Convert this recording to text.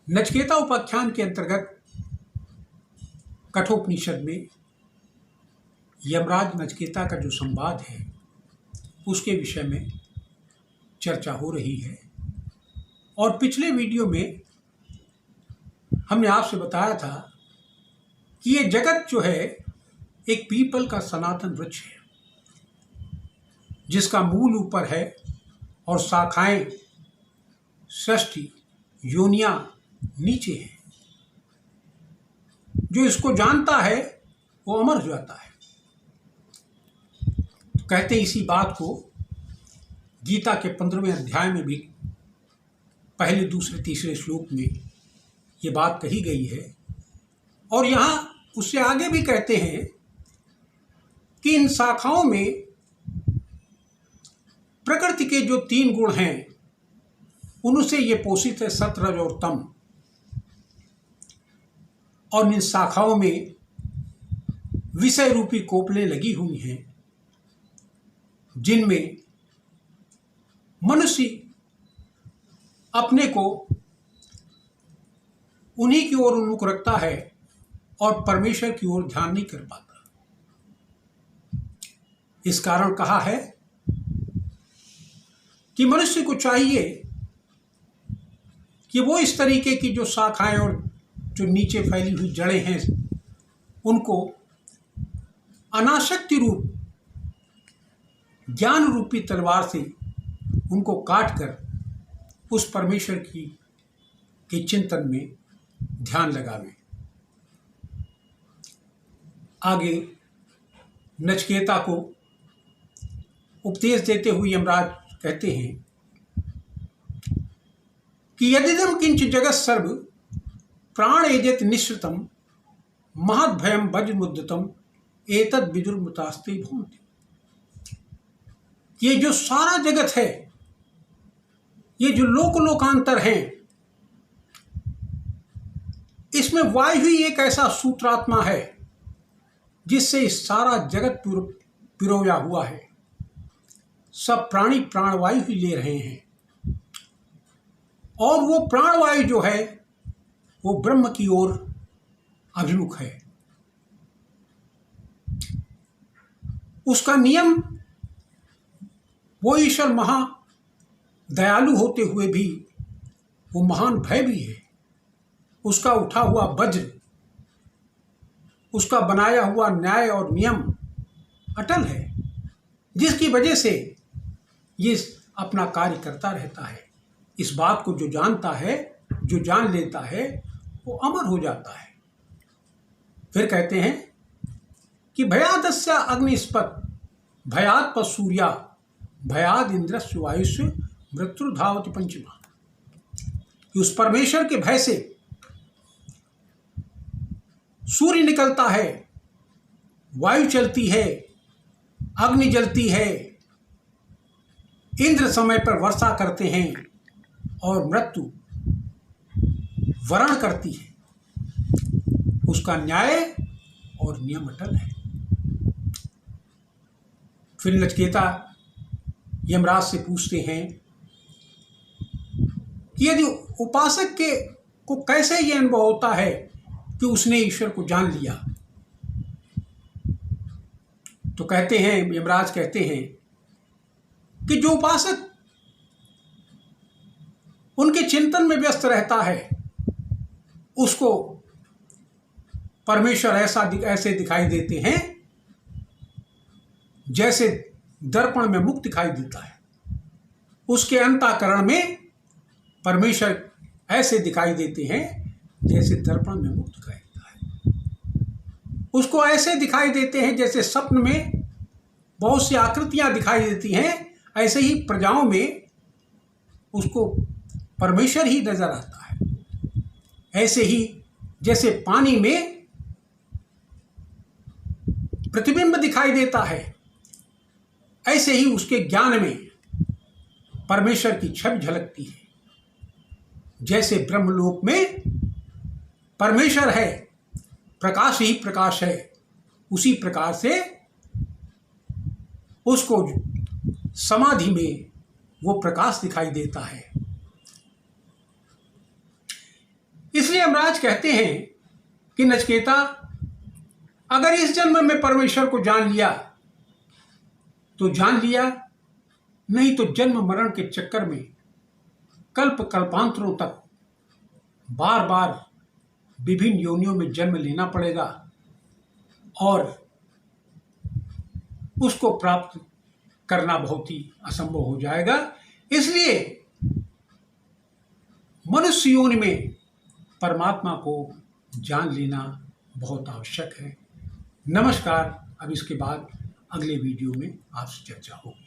नचिकेता उपाख्यान के अंतर्गत कठोपनिषद में यमराज नचिकेता का जो संवाद है उसके विषय में चर्चा हो रही है। और पिछले वीडियो में हमने आपसे बताया था कि ये जगत जो है एक पीपल का सनातन वृक्ष है जिसका मूल ऊपर है और शाखाएं षष्ठी योनियां नीचे है। जो इसको जानता है वो अमर हो जाता है। तो कहते इसी बात को गीता के 15वें अध्याय में भी पहले दूसरे तीसरे श्लोक में ये बात कही गई है। और यहाँ उससे आगे भी कहते हैं कि इन शाखाओं में प्रकृति के जो 3 गुण हैं उनसे ये पोषित है, सत्व रज और तम। और इन शाखाओं में विषय रूपी कोपलें लगी हुई हैं जिनमें मनुष्य अपने को उन्हीं की ओर उन्मुख रखता है और परमेश्वर की ओर ध्यान नहीं कर पाता। इस कारण कहा है कि मनुष्य को चाहिए कि वो इस तरीके की जो शाखाएं और जो नीचे फैली हुई जड़ें हैं उनको अनासक्ति रूप ज्ञान रूपी तलवार से उनको काट कर उस परमेश्वर के चिंतन में ध्यान लगावे। आगे नचिकेता को उपदेश देते हुए यमराज कहते हैं कि यदिदं किंच जगत सर्व प्राण एजत निश्रितम महद्भयम वज्रमुद्यतम एतद विदुर्मतास्ते भवन्ति। ये जो सारा जगत है, ये जो लोकांतर है, इसमें वायु ही एक ऐसा सूत्रात्मा है जिससे इस सारा जगत पिरोया हुआ है। सब प्राणी प्राणवायु ही ले रहे हैं और वो प्राणवायु जो है वो ब्रह्म की ओर अभिमुख है। उसका नियम, वो ईश्वर महा दयालु होते हुए भी वो महान भय भी है। उसका उठा हुआ वज्र, उसका बनाया हुआ न्याय और नियम अटल है, जिसकी वजह से ये अपना कार्य करता रहता है। इस बात को जो जानता है, जो जान लेता है, वो अमर हो जाता है। फिर कहते हैं कि भयादस्य अग्निस्पत भयाद पर सूर्या भयाद इंद्रस्य वायुष्य मृत्युर्धावति पंचमा। कि उस परमेश्वर के भय से सूर्य निकलता है, वायु चलती है, अग्नि जलती है, इंद्र समय पर वर्षा करते हैं और मृत्यु वरण करती है। उसका न्याय और नियम अटल है। फिर नचिकेता यमराज से पूछते हैं कि यदि उपासक को कैसे ये अनुभव होता है कि उसने ईश्वर को जान लिया। तो कहते हैं, यमराज कहते हैं कि जो उपासक उनके चिंतन में व्यस्त रहता है उसको परमेश्वर ऐसे दिखाई देते हैं जैसे दर्पण में मुख दिखाई देता है। उसके अंतःकरण में परमेश्वर ऐसे दिखाई देते हैं जैसे दर्पण में मुख दिखाई देता है। उसको ऐसे दिखाई देते हैं जैसे स्वप्न में बहुत सी आकृतियां दिखाई देती हैं, ऐसे ही प्रजाओं में उसको परमेश्वर ही नजर आता है। ऐसे ही जैसे पानी में प्रतिबिंब दिखाई देता है, ऐसे ही उसके ज्ञान में परमेश्वर की छवि झलकती है। जैसे ब्रह्मलोक में परमेश्वर है, प्रकाश ही प्रकाश है, उसी प्रकार से उसको समाधि में वो प्रकाश दिखाई देता है। यमराज कहते हैं कि नचिकेता, अगर इस जन्म में परमेश्वर को जान लिया तो जान लिया, नहीं तो जन्म मरण के चक्कर में कल्प कल्पांतरों तक बार बार विभिन्न योनियों में जन्म लेना पड़ेगा और उसको प्राप्त करना बहुत ही असंभव हो जाएगा। इसलिए मनुष्य योनि में परमात्मा को जान लेना बहुत आवश्यक है। नमस्कार। अब इसके बाद अगले वीडियो में आपसे चर्चा होगी।